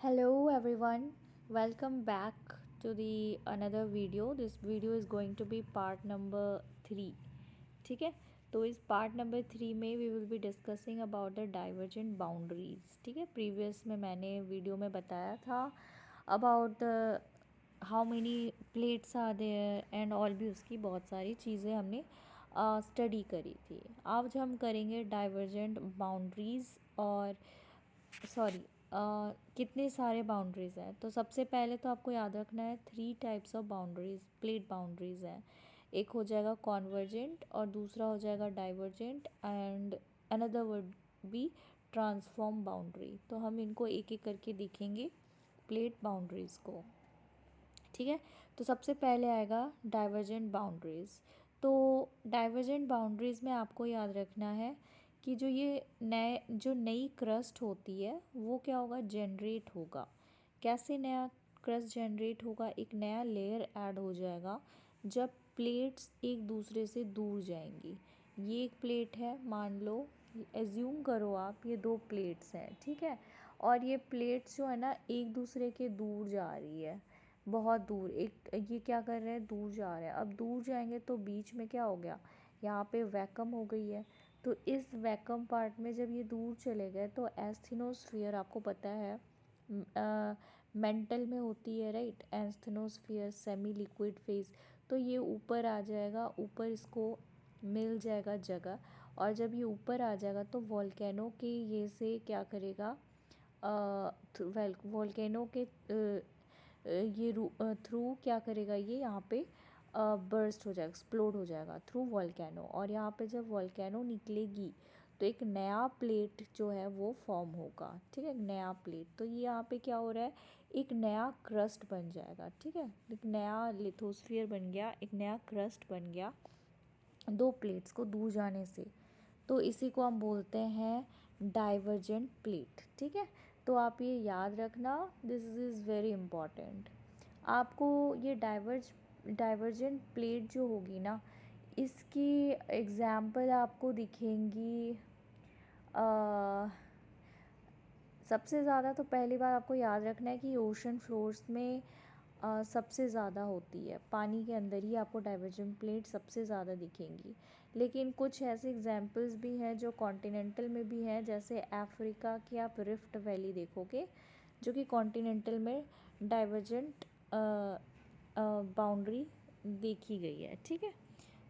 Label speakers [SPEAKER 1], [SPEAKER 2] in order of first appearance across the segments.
[SPEAKER 1] Hello everyone, welcome back to the another video. This video is going to be part number 3. ठीक है, तो इस part number 3 में we will be discussing about the divergent boundaries. ठीक है, previous में मैंने वीडियो में बताया था about the how many plates are there and all, भी उसकी बहुत सारी चीज़ें हमने स्टडी करी थी. आज हम करेंगे डाइवर्जेंट बाउंड्रीज और सॉरी कितने सारे बाउंड्रीज़ हैं. तो सबसे पहले तो आपको याद रखना है 3 types of boundaries, plate boundaries हैं. एक हो जाएगा कॉन्वर्जेंट और दूसरा हो जाएगा divergent and another would be transform boundary. तो हम इनको एक एक करके देखेंगे प्लेट बाउंड्रीज़ को. ठीक है, तो सबसे पहले आएगा डाइवर्जेंट बाउंड्रीज़. तो डाइवर्जेंट बाउंड्रीज़ में आपको याद रखना है कि जो नई क्रस्ट होती है वो क्या होगा, जनरेट होगा. कैसे नया क्रस्ट जनरेट होगा, एक नया लेयर ऐड हो जाएगा जब प्लेट्स एक दूसरे से दूर जाएंगी. ये एक प्लेट है, मान लो, एज्यूम करो आप ये 2 प्लेट्स हैं. ठीक है, और ये प्लेट्स जो है ना एक दूसरे के दूर जा रही है, बहुत दूर. एक ये क्या कर रहे हैं, दूर जा रहे हैं. अब दूर जाएंगे तो बीच में क्या हो गया, यहाँ पे वैक्यूम हो गई है. तो इस वैक्यूम पार्ट में जब ये दूर चले गए तो एस्थेनोस्फीयर आपको पता है मेंटल में होती है, right. Asthenosphere semi liquid phase. तो ये ऊपर आ जाएगा, ऊपर इसको मिल जाएगा जगह. और जब ये ऊपर आ जाएगा तो वॉल्केनो के ये से क्या करेगा, वॉल्केनो के थ्रू क्या करेगा, ये यहाँ पे बर्स्ट हो जाएगा, एक्सप्लोड हो जाएगा थ्रू वॉल्केनो. और यहाँ पे जब वॉल्केनो निकलेगी तो एक नया प्लेट जो है वो फॉर्म होगा. ठीक है, एक नया प्लेट. तो ये यहाँ पे क्या हो रहा है, एक नया क्रस्ट बन जाएगा. ठीक है, एक नया लिथोस्फीयर बन गया, एक नया क्रस्ट बन गया 2 प्लेट्स को दूर जाने से. तो इसी को हम बोलते हैं डाइवर्जेंट प्लेट. ठीक है, तो आप ये याद रखना, दिस इज़ वेरी इम्पॉर्टेंट. आपको ये डाइवर्जेंट प्लेट जो होगी ना, इसकी एग्ज़ाम्पल आपको दिखेंगी. सबसे ज़्यादा तो पहली बार आपको याद रखना है कि ओशन फ्लोर्स में सबसे ज़्यादा होती है, पानी के अंदर ही आपको डाइवर्जेंट प्लेट सबसे ज़्यादा दिखेंगी. लेकिन कुछ ऐसे एग्जांपल्स भी हैं जो कॉन्टिनेंटल में भी हैं, जैसे अफ्रीका की आप रिफ्ट वैली देखोगे जो कि कॉन्टिनेंटल में डाइवर्जेंट बाउंड्री देखी गई है. ठीक है,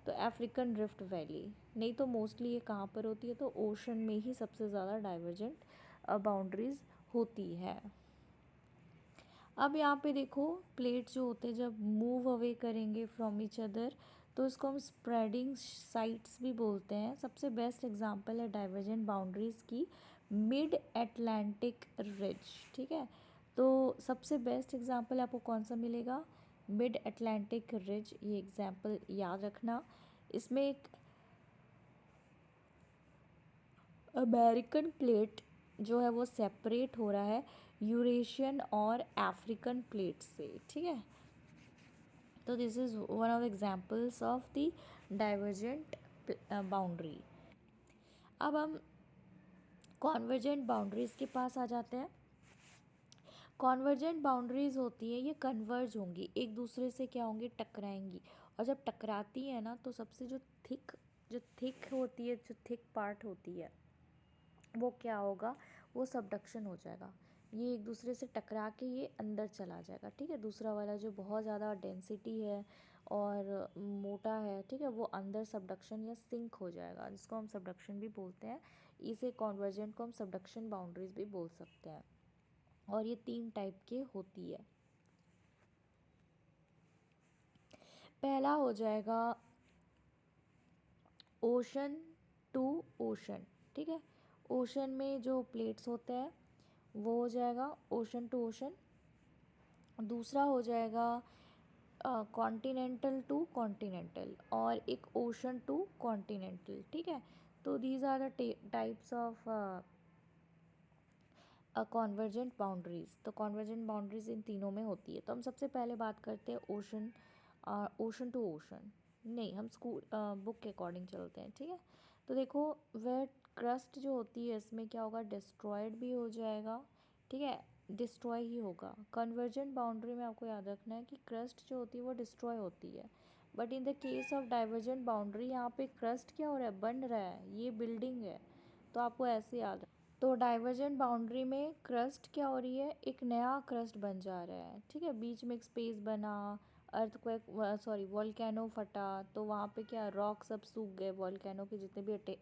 [SPEAKER 1] तो अफ्रीकन रिफ्ट वैली. नहीं तो मोस्टली ये कहाँ पर होती है, तो ओशन में ही सबसे ज़्यादा डाइवर्जेंट बाउंड्रीज़ होती है. अब यहाँ पे देखो, प्लेट्स जो होते हैं जब मूव अवे करेंगे फ्रॉम ईच अदर तो इसको हम स्प्रेडिंग साइट्स भी बोलते हैं. सबसे बेस्ट एग्जांपल है डाइवर्जेंट बाउंड्रीज़ की मिड अटलांटिक रिज. ठीक है, तो सबसे बेस्ट एग्जांपल आपको कौन सा मिलेगा, मिड अटलांटिक रिज. ये एग्जांपल याद रखना. इसमें एक अमेरिकन प्लेट जो है वो सेपरेट हो रहा है यूरेशियन और अफ्रीकन प्लेट से. ठीक है, तो this is one of examples of the divergent boundary. अब हम कॉन्वर्जेंट बाउंड्रीज़ के पास आ जाते हैं. कॉन्वर्जेंट बाउंड्रीज़ होती है, ये कन्वर्ज होंगी, एक दूसरे से क्या होंगी, टकराएंगी. और जब टकराती है ना तो सबसे जो थिक होती है, जो थिक पार्ट होती है वो क्या होगा, वो सबडक्शन हो जाएगा. ये एक दूसरे से टकरा के ये अंदर चला जाएगा. ठीक है, दूसरा वाला जो बहुत ज़्यादा डेंसिटी है और मोटा है, ठीक है, वो अंदर सबडक्शन या सिंक हो जाएगा, जिसको हम सबडक्शन भी बोलते हैं. इसे कॉन्वर्जेंट को हम सबडक्शन बाउंड्रीज भी बोल सकते हैं. और ये 3 टाइप की होती है. पहला हो जाएगा ओशन टू ओशन. ठीक है, ओशन में जो प्लेट्स होते हैं वो हो जाएगा ओशन टू ओशन. दूसरा हो जाएगा कॉन्टिनेंटल टू कॉन्टिनेंटल और एक ओशन टू कॉन्टिनेंटल. ठीक है, तो these are the types of convergent boundaries. तो कॉन्वर्जेंट बाउंड्रीज इन तीनों में होती है. तो हम सबसे पहले बात करते हैं ओशन टू ओशन. नहीं, हम स्कूल बुक के अकॉर्डिंग चलते हैं. ठीक है, तो देखो, वह क्रस्ट जो होती है इसमें क्या होगा, डिस्ट्रॉयड भी हो जाएगा. ठीक है, डिस्ट्रॉय ही होगा। कन्वर्जेंट बाउंड्री में आपको याद रखना है कि क्रस्ट जो होती है वो डिस्ट्रॉय होती है, but in the case of divergent boundary यहाँ पे क्रस्ट क्या हो रहा है, बन रहा है, ये बिल्डिंग है, तो आपको ऐसे याद। तो डाइवर्जेंट बाउंड्री में क्रस्ट क्या हो रही है, एक नया क्रस्ट बन जा रहा है, ठीक है, बीच में एक स्पेस बना, अर्थक्वेक सॉरी वॉल्केनो फटा, तो वहाँ पे क्या रॉक सब सूख गए, वॉल्केनो के जितने भी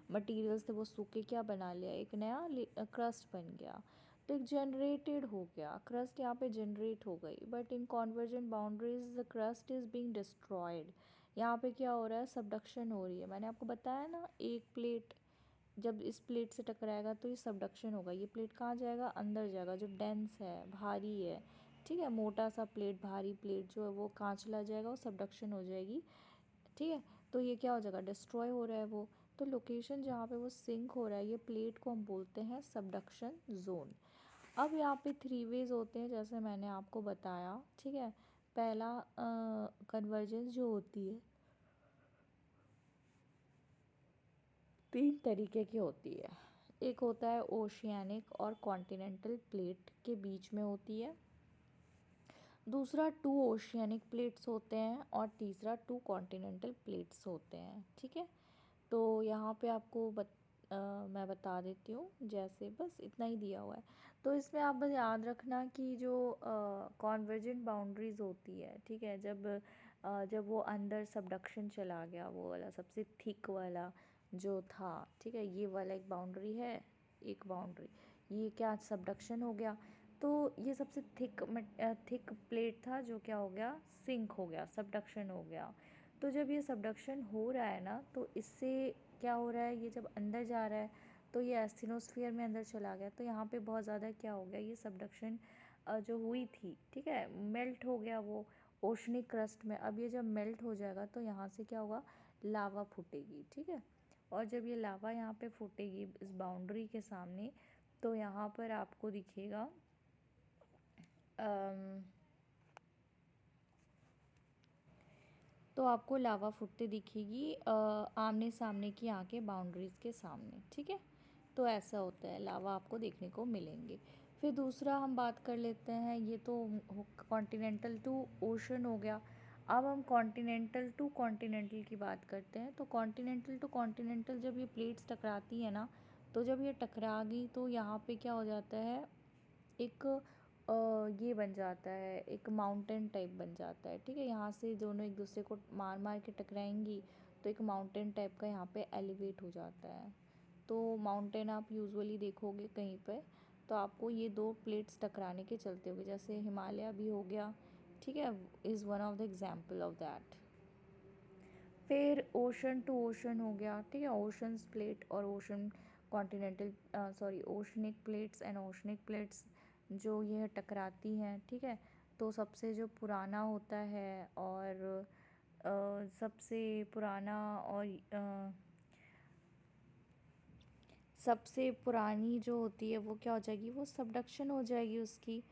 [SPEAKER 1] मटेरियल्स थे वो सूख के क्या बना लिया, एक नया क्रस्ट बन गया, तो एक जनरेटेड हो गया क्रस्ट, यहाँ पे जनरेट हो गई। But in convergent boundaries the crust is being destroyed, यहाँ पे क्या हो रहा है, सबडक्शन हो रही है। मैंने आपको बताया ना, एक प्लेट जब इस प्लेट से टकराएगा तो ये सबडक्शन होगा, ये प्लेट कहाँ जाएगा, अंदर जाएगा, जो डेंस है, भारी है, ठीक है, मोटा सा प्लेट, भारी प्लेट जो है वो कहाँ चला जाएगा, वो सबडक्शन हो जाएगी, ठीक है, तो ये क्या हो जाएगा, डिस्ट्रॉय हो रहा है वो। तो लोकेशन जहाँ पे वो सिंक हो रहा है, ये प्लेट को हम बोलते हैं सबडक्शन जोन। अब यहाँ पे 3 वेज होते हैं जैसे मैंने आपको बताया, ठीक है। पहला कन्वर्जेंस जो होती है 3 तरीके की होती है, एक होता है ओशियानिक और कॉन्टिनेंटल प्लेट के बीच में होती है, दूसरा 2 ओशियानिक प्लेट्स होते हैं और तीसरा 2 कॉन्टिनेंटल प्लेट्स होते हैं, ठीक है। तो यहाँ पे आपको मैं बता देती हूँ, जैसे बस इतना ही दिया हुआ है। तो इसमें आप बस याद रखना कि जो कॉन्वर्जेंट बाउंड्रीज होती है, ठीक है, जब वो अंदर सबडक्शन चला गया, वो वाला सबसे थिक वाला जो था, ठीक है, ये वाला एक बाउंड्री है, एक बाउंड्री, ये क्या सबडक्शन हो गया, तो ये सबसे थिक प्लेट था जो क्या हो गया, सिंक हो गया, सबडक्शन हो गया। तो जब ये सबडक्शन हो रहा है ना, तो इससे क्या हो रहा है, ये जब अंदर जा रहा है तो ये एस्थिनोस्फीयर में अंदर चला गया, तो यहाँ पे बहुत ज़्यादा क्या हो गया, ये सबडक्शन जो हुई थी, ठीक है, मेल्ट हो गया वो ओशनिक क्रस्ट में। अब ये जब मेल्ट हो जाएगा तो यहाँ से क्या होगा, लावा फूटेगी, ठीक है, और जब ये लावा यहाँ पे फूटेगी इस बाउंड्री के सामने, तो यहाँ पर आपको दिखेगा तो आपको लावा फूटते दिखेगी आमने सामने की आंखें बाउंड्रीज़ के सामने, ठीक है। तो ऐसा होता है, लावा आपको देखने को मिलेंगे। फिर दूसरा हम बात कर लेते हैं, ये तो कॉन्टिनेंटल टू ओशन हो गया। अब हम कॉन्टिनेंटल टू कॉन्टिनेंटल की बात करते हैं। तो कॉन्टिनेंटल टू कॉन्टिनेंटल जब ये प्लेट्स टकराती है ना, तो जब ये टकरा गई तो यहाँ पे क्या हो जाता है, एक ये बन जाता है, एक माउंटेन टाइप बन जाता है, ठीक है, यहाँ से दोनों एक दूसरे को मार मार के टकराएंगी, तो एक माउंटेन टाइप का यहाँ पे एलिवेट हो जाता है। तो माउंटेन आप यूजुअली देखोगे कहीं पे, तो आपको ये दो प्लेट्स टकराने के चलते होंगे, जैसे हिमालय भी हो गया, ठीक है, is one of the example of that. फिर ओशन टू ओशन हो गया, ठीक है, ओशंस प्लेट और ocean continental sorry oceanic plates and oceanic plates जो ये टकराती हैं, ठीक है। तो सबसे जो पुराना होता है और सबसे पुराना और सबसे पुरानी जो होती है वो क्या हो जाएगी, वो सबडक्शन हो जाएगी उसकी,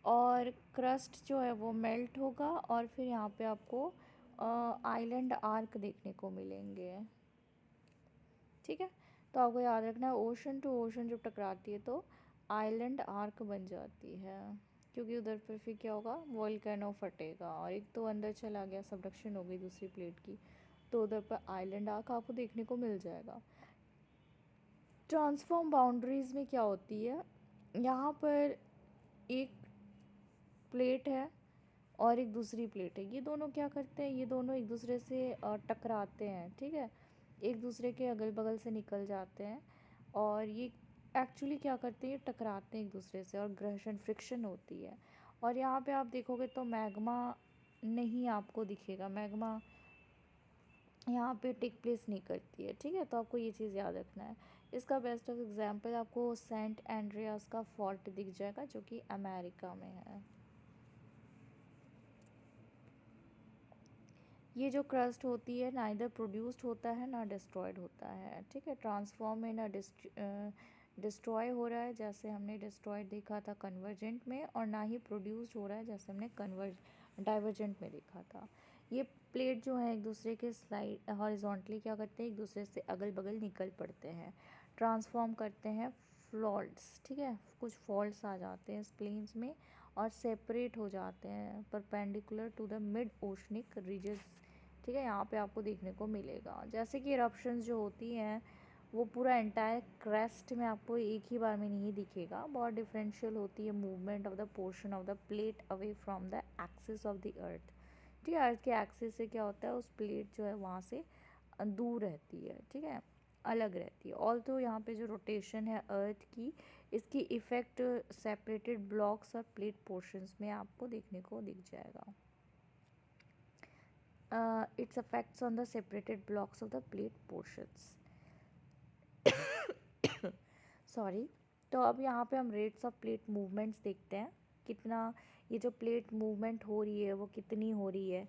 [SPEAKER 1] और क्रस्ट जो है वो मेल्ट होगा, और फिर यहाँ पे आपको आइलैंड आर्क देखने को मिलेंगे, ठीक है। तो आपको याद रखना है, ओशन टू ओशन जब टकराती है तो आइलैंड आर्क बन जाती है, क्योंकि उधर पर फिर क्या होगा, वोल्केनो फटेगा, और एक तो अंदर चला गया, सबडक्शन हो गई दूसरी प्लेट की, तो उधर पर आइलैंड आर्क आपको देखने को मिल जाएगा। ट्रांसफॉर्म बाउंड्रीज़ में क्या होती है, यहाँ पर एक प्लेट है और एक दूसरी प्लेट है, ये दोनों क्या करते हैं, ये दोनों एक दूसरे से टकराते हैं, ठीक है, एक दूसरे के अगल बगल से निकल जाते हैं, और ये एक्चुअली क्या करते हैं, ये टकराते हैं एक दूसरे से, और घर्षण फ्रिक्शन होती है। और यहाँ पे आप देखोगे तो मैग्मा नहीं आपको दिखेगा, मैग्मा यहाँ पे टेक प्लेस नहीं करती है, ठीक है, तो आपको ये चीज़ याद रखना है। इसका बेस्ट ऑफ एग्जांपल आपको सेंट एंड्रियास का फॉल्ट दिख जाएगा जो कि अमेरिका में है। ये जो क्रस्ट होती है ना, इधर प्रोड्यूस्ड होता है ना डिस्ट्रॉयड होता है, ठीक है, ट्रांसफॉर्म में ना डिस्ट्रॉय हो रहा है जैसे हमने डिस्ट्रॉयड देखा था कन्वर्जेंट में, और ना ही प्रोड्यूस्ड हो रहा है जैसे हमने डाइवर्जेंट में देखा था। ये प्लेट जो है एक दूसरे के हॉरिजॉन्टली क्या करते हैं, एक दूसरे से अगल बगल निकल पड़ते हैं, ट्रांसफॉर्म करते हैं फॉल्ट्स, ठीक है, कुछ फॉल्ट्स आ जाते हैं इस प्लेन्स में और सेपरेट हो जाते हैं perpendicular to the mid oceanic ridges, ठीक है, यहाँ पे आपको देखने को मिलेगा। जैसे कि इरप्शंस जो होती हैं वो पूरा एंटायर क्रेस्ट में आपको एक ही बार में नहीं दिखेगा, बहुत डिफरेंशियल होती है movement of the portion of the plate away from the axis of the earth, ठीक है, अर्थ के एक्सिस से क्या होता है उस प्लेट जो है वहाँ से दूर रहती है, ठीक है, अलग रहती है। ऑल तो यहाँ पे जो रोटेशन है अर्थ की, इसकी इफ़ेक्ट सेपरेटेड ब्लॉक्स और प्लेट पोर्शंस में आपको देखने को दिख जाएगा। It's affects on the separated blocks of the plate portions. Sorry. तो अब यहाँ पे हम रेट्स ऑफ प्लेट मूवमेंट्स देखते हैं, कितना ये जो प्लेट मूवमेंट हो रही है वो कितनी हो रही है।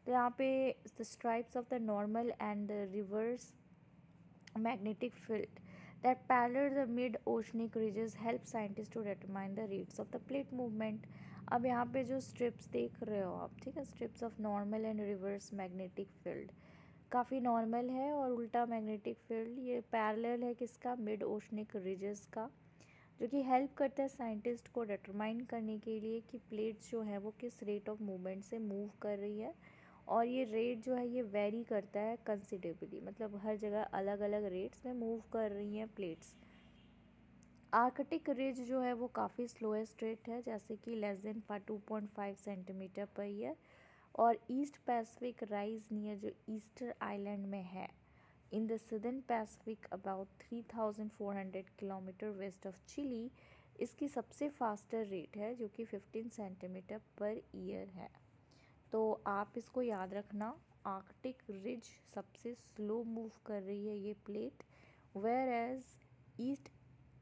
[SPEAKER 1] तो यहाँ पे the stripes of the normal and the reverse magnetic field that parallel the mid-oceanic ridges help scientists to determine the rates of the plate movement। अब यहाँ पे जो स्ट्रिप्स देख रहे हो आप, ठीक है, strips of normal and reverse magnetic field, काफ़ी नॉर्मल है और उल्टा मैग्नेटिक फील्ड, ये पैरेलल है किसका, मिड ओशनिक रिजेस का, जो कि हेल्प करता है साइंटिस्ट को डिटरमाइन करने के लिए कि प्लेट्स जो है वो किस रेट ऑफ मूवमेंट से मूव कर रही है। और ये रेट जो है ये वेरी करता है कंसिडरेबली, मतलब हर जगह अलग अलग रेट्स में मूव कर रही हैं प्लेट्स। आर्कटिक रिज जो है वो काफ़ी स्लोएस्ट रेट है, जैसे कि less than 2.5 centimetre per year. और ईस्ट पैसिफिक राइज नियर जो ईस्टर आइलैंड में है in the southern Pacific about 3,400 kilometre west of Chile, इसकी सबसे फास्टर रेट है जो कि 15 सेंटीमीटर पर ईयर है। तो आप इसको याद रखना, आर्कटिक रिज सबसे स्लो मूव कर रही है ये plate, where as East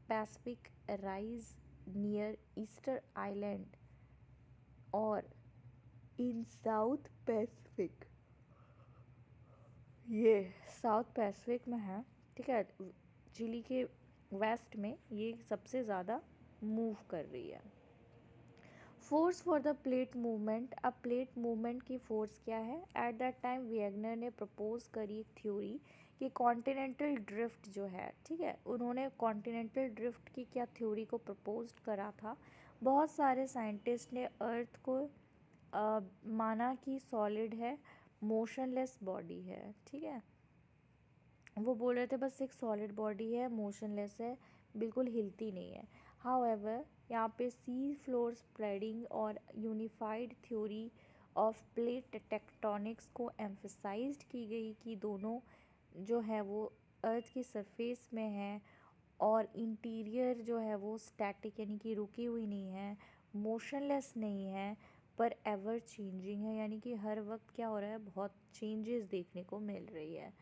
[SPEAKER 1] Pacific Rise near Easter Island और इन साउथ पैसिफिक, ये साउथ पैसिफिक में है, ठीक है, चिली के वेस्ट में ये सबसे ज़्यादा मूव कर रही है। Force for the plate movement, अब प्लेट मूवमेंट की फोर्स क्या है, एट दैट टाइम वेगनर ने प्रपोज करी एक थ्योरी कि कॉन्टिनेंटल ड्रिफ्ट जो है, ठीक है, उन्होंने कॉन्टिनेंटल ड्रिफ्ट की क्या थ्योरी को प्रपोज करा था। बहुत सारे साइंटिस्ट ने अर्थ को माना कि सॉलिड है, मोशनलेस बॉडी है, ठीक है, वो बोल रहे थे बस एक सॉलिड बॉडी है, मोशनलेस है, बिल्कुल हिलती नहीं है। हाउएवर यहाँ पे सी फ्लोर स्प्रेडिंग और unified theory of plate tectonics को एम्फसाइज्ड की गई कि दोनों जो है वो अर्थ की सरफेस में है और इंटीरियर जो है वो स्टैटिक यानी कि रुकी हुई नहीं है, मोशनलेस नहीं है, पर एवर चेंजिंग है, यानी कि हर वक्त क्या हो रहा है, बहुत चेंजेस देखने को मिल रही है।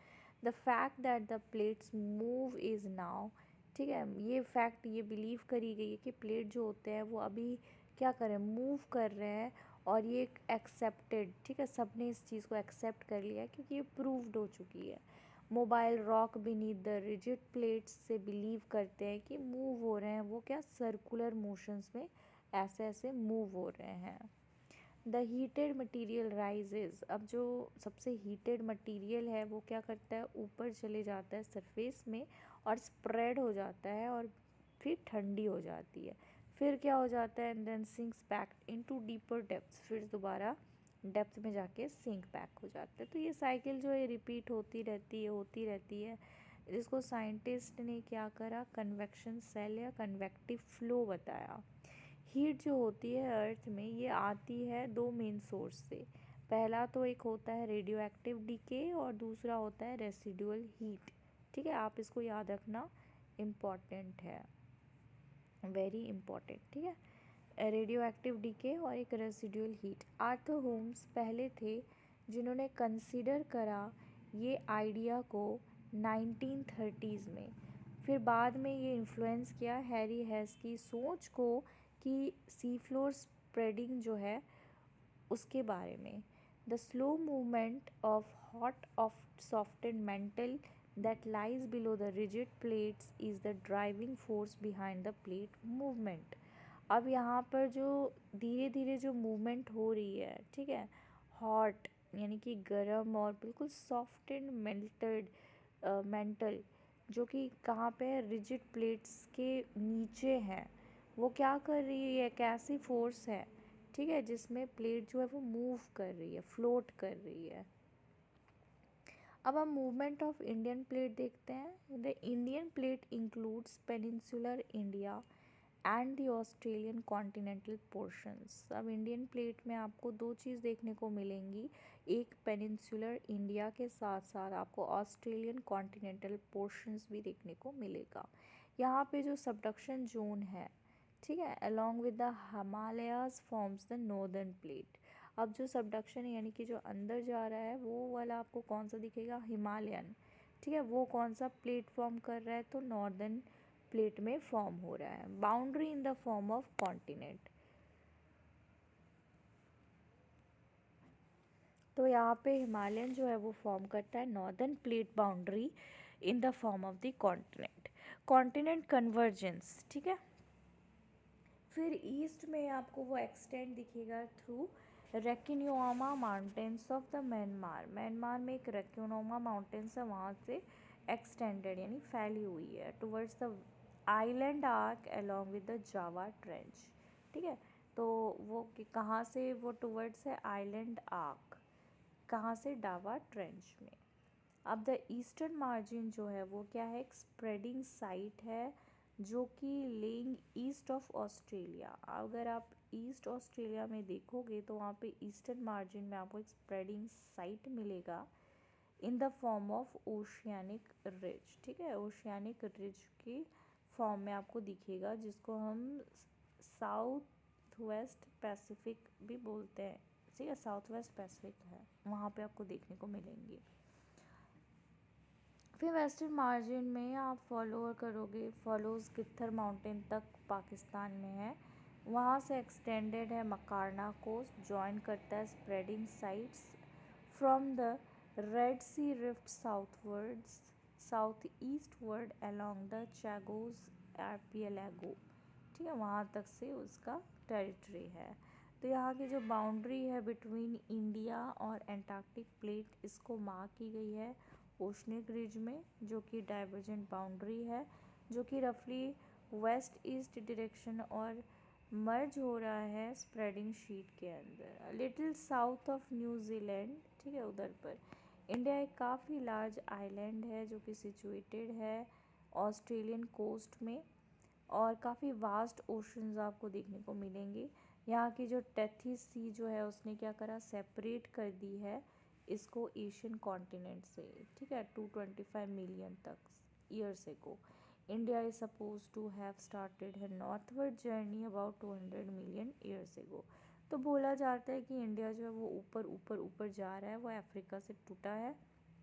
[SPEAKER 1] The fact that the plates move is now, ठीक है, ये फैक्ट ये बिलीव करी गई है कि प्लेट जो होते हैं वो अभी क्या करें, मूव कर रहे हैं, और ये एक्सेप्टेड, ठीक है, सबने इस चीज़ को एक्सेप्ट कर लिया है क्योंकि ये प्रूव्ड हो चुकी है। Mobile rock beneath the rigid plates से बिलीव करते हैं कि मूव हो रहे हैं, वो क्या सर्कुलर मोशंस में ऐसे ऐसे मूव हो रहे हैं। द हीटेड मटीरियल राइजेज, अब जो सबसे हीटेड मटीरियल है वो क्या करता है, ऊपर चले जाता है सरफेस में और स्प्रेड हो जाता है और फिर ठंडी हो जाती है, फिर क्या हो जाता है, and then sinks back into deeper depths, फिर दोबारा डेप्थ में जाके सिंक बैक हो जाता है। तो ये साइकिल जो है रिपीट होती रहती है, जिसको साइंटिस्ट ने क्या करा, कन्वेक्शन सेल या कन्वेक्टिव फ्लो बताया। हीट जो होती है अर्थ में ये आती है दो मेन सोर्स से, पहला तो एक होता है रेडियो एक्टिव डीके और दूसरा होता है रेसिडुअल हीट, ठीक है, आप इसको याद रखना, इम्पॉर्टेंट है, वेरी इम्पॉर्टेंट, ठीक है, रेडियो एक्टिव डीके और एक रेसिडुअल हीट। आर्थर होम्स पहले थे जिन्होंने कंसीडर करा ये आइडिया को 1930s में, फिर बाद में ये इन्फ्लुएंस किया हैरी हेस की सोच को कि सी फ्लोर स्प्रेडिंग जो है उसके बारे में। The slow movement of hot of softened mental that lies below the rigid plates is the driving force behind the plate movement। अब यहाँ पर जो धीरे धीरे जो मूवमेंट हो रही है, ठीक है, हॉट यानी कि गर्म और बिल्कुल सॉफ्ट एंड मेल्टेड मेंटल, जो कि कहाँ पे है, रिजिड प्लेट्स के नीचे है। वो क्या कर रही है, एक ऐसी फोर्स है, ठीक है, जिसमें प्लेट जो है वो मूव कर रही है, फ्लोट कर रही है। अब हम मूवमेंट ऑफ इंडियन प्लेट देखते हैं। The Indian plate includes peninsular India and the Australian continental portions. अब इंडियन प्लेट में आपको दो चीज़ देखने को मिलेंगी, एक पेनिनसुलर इंडिया के साथ साथ आपको ऑस्ट्रेलियन कॉन्टिनेंटल पोर्शंस भी देखने को मिलेगा। यहाँ पे जो सबडक्शन जोन है, ठीक है, along with the Himalayas forms the northern plate. अब जो सबडक्शन यानी कि जो अंदर जा रहा है वो वाला आपको कौन सा दिखेगा, हिमालयन, ठीक है, वो कौन सा प्लेट फॉर्म कर रहा है, तो नॉर्दर्न प्लेट में फॉर्म हो रहा है। Boundary in the form of continent, तो यहाँ पे हिमालयन जो है वो फॉर्म करता है northern plate boundary in the form of the continent. Continent convergence, ठीक है, फिर ईस्ट में आपको वो एक्सटेंड दिखेगा through Arakan Yoma mountains of the Myanmar. Myanmar में एक रेकिनोमा माउंटेन्स है, वहाँ से एक्सटेंडेड यानी फैली हुई है towards the island arc along with the Java trench, ठीक है। तो वो कहाँ से, वो टुवर्ड्स है आइलैंड आर्क, कहाँ से, डावा ट्रेंच में। अब द ईस्टर्न मार्जिन जो है वो क्या है, एक स्प्रेडिंग साइट है जो कि लेइंग ईस्ट ऑफ ऑस्ट्रेलिया। अगर आप ईस्ट ऑस्ट्रेलिया में देखोगे तो वहाँ पे ईस्टर्न मार्जिन में आपको एक स्प्रेडिंग साइट मिलेगा इन the form of oceanic ridge, ठीक है, ओशियानिक रिज की फॉर्म में आपको दिखेगा, जिसको हम साउथ वेस्ट पैसिफिक भी बोलते हैं, ठीक है, साउथ वेस्ट पैसिफिक है, वहाँ पे आपको देखने को मिलेंगे। फिर वेस्टर्न मार्जिन में आप फॉलो करोगे, फॉलोज गित्थर माउंटेन तक पाकिस्तान में है, वहाँ से एक्सटेंडेड है मकारना कोस्ट, जॉइन करता है spreading sites from the Red Sea rift southwards south eastward along the Chagos archipelago, ठीक है, वहाँ तक से उसका टेरिटरी है। तो यहाँ की जो बाउंड्री है बिटवीन इंडिया और एंटार्क्टिक प्लेट, इसको मार्क की गई है ओशनिक रिज में, जो कि डाइवर्जेंट बाउंड्री है, जो कि रफली वेस्ट ईस्ट डायरेक्शन और मर्ज हो रहा है स्प्रेडिंग शीट के अंदर लिटिल साउथ ऑफ न्यूजीलैंड, ठीक है, उधर पर। इंडिया एक काफ़ी लार्ज आइलैंड है जो कि सिचुएटेड है ऑस्ट्रेलियन कोस्ट में, और काफ़ी वास्ट ओशंस आपको देखने को मिलेंगे। यहाँ की जो टेथी सी जो है उसने क्या करा, सेपरेट कर दी है इसको एशियन कॉन्टिनेंट से, ठीक है, 225 मिलियन तक years ago. India is suppose to have started her northward journey about 200 million years ago. तो बोला जाता है कि इंडिया जो है वो ऊपर ऊपर ऊपर जा रहा है, वो अफ्रीका से टूटा है,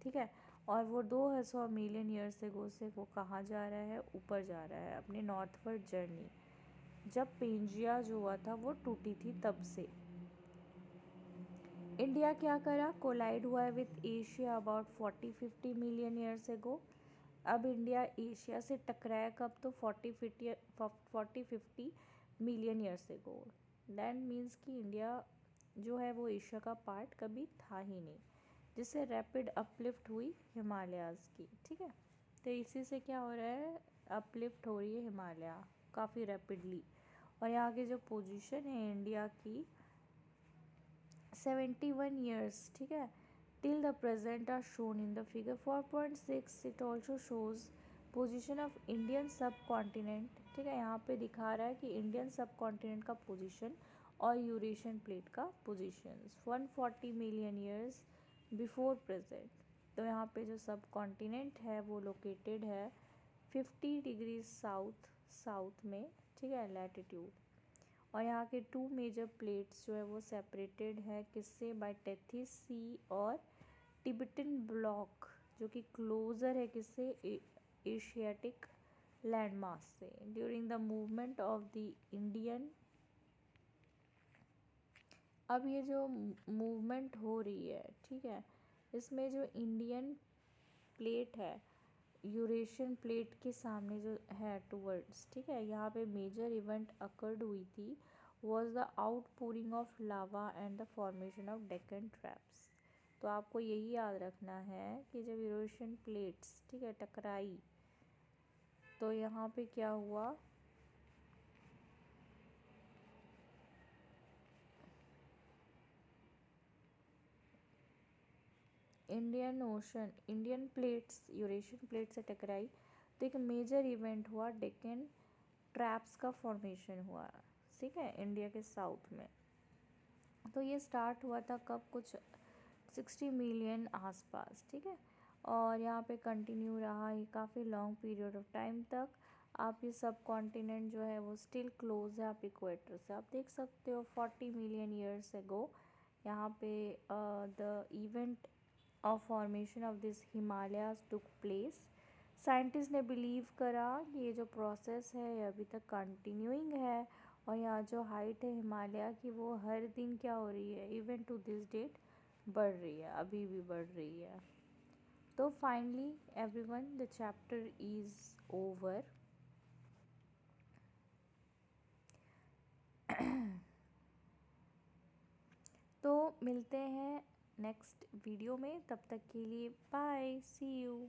[SPEAKER 1] ठीक है, और वो 200 मिलियन ईयर्स एगो से वो कहाँ जा रहा है, ऊपर जा रहा है अपने नॉर्थवर्ड जर्नी, जब पेंजिया जो हुआ था वो टूटी थी तब से। इंडिया क्या करा, कोलाइड हुआ है with Asia about 40-50 million years एगो। अब इंडिया एशिया से टकराया कब, तो 40-50 मिलियन ईयर्स एगो। दैट मीन्स कि इंडिया जो है वो एशिया का पार्ट कभी था ही नहीं, जिससे रैपिड अपलिफ्ट हुई हिमालयाज़ की, ठीक है। तो इसी से क्या हो रहा है, अपलिफ्ट हो रही है हिमालय काफ़ी रैपिडली। और यहाँ की जो पोजीशन है इंडिया की 71 years, ठीक है, till the present are shown in the figure 4.6। it also shows position of Indian subcontinent, ठीक है, यहाँ पे दिखा रहा है कि इंडियन सब कॉन्टिनेंट का पोजीशन और यूरेशियन प्लेट का position 140 million years before present. तो यहाँ पे जो सब कॉन्टिनेंट है वो लोकेटेड है 50 डिग्री साउथ साउथ में, ठीक है, लैटिट्यूड। और यहाँ के टू मेजर प्लेट्स जो है वो सेपरेटेड है किससे, बाय टेथी सी और टिबेटन ब्लॉक, जो कि क्लोज़र है किससे, एशियाटिक लैंडमास से। During the movement of the Indian, अब ये जो मूवमेंट हो रही है, ठीक है, इसमें जो इंडियन प्लेट है यूरेशियन प्लेट के सामने जो है टूवर्ड्स, ठीक है, यहाँ पे मेजर इवेंट अकर्ड हुई थी was the outpouring of lava and the formation of Deccan Traps। तो आपको यही याद रखना है कि जब यूरेशियन प्लेट्स, ठीक है, टकराई तो यहाँ पे क्या हुआ, इंडियन प्लेट्स यूरेशियन प्लेट से टकराई तो एक मेजर इवेंट हुआ, डेक्कन ट्रैप्स का फॉर्मेशन हुआ, ठीक है, इंडिया के साउथ में। तो ये स्टार्ट हुआ था कब, कुछ 60 मिलियन आसपास, ठीक है। और यहाँ पे कंटिन्यू रहा ये काफ़ी लॉन्ग पीरियड ऑफ टाइम तक। आप ये सब कॉन्टिनेंट जो है वो स्टिल क्लोज है आप इक्वेटर से, आप देख सकते हो 40 मिलियन ईयर्स एगो यहाँ पे the event of formation of this Himalayas took place. Scientist ने बिलीव करा कि ये जो प्रोसेस है ये अभी तक कंटिन्यूइंग है, और यहाँ जो हाइट है हिमालय की वो हर दिन क्या हो रही है, इवन टू दिस डेट बढ़ रही है, अभी भी बढ़ रही है। तो finally everyone the chapter is over. तो मिलते हैं नेक्स्ट वीडियो में, तब तक के लिए बाय, सी यू।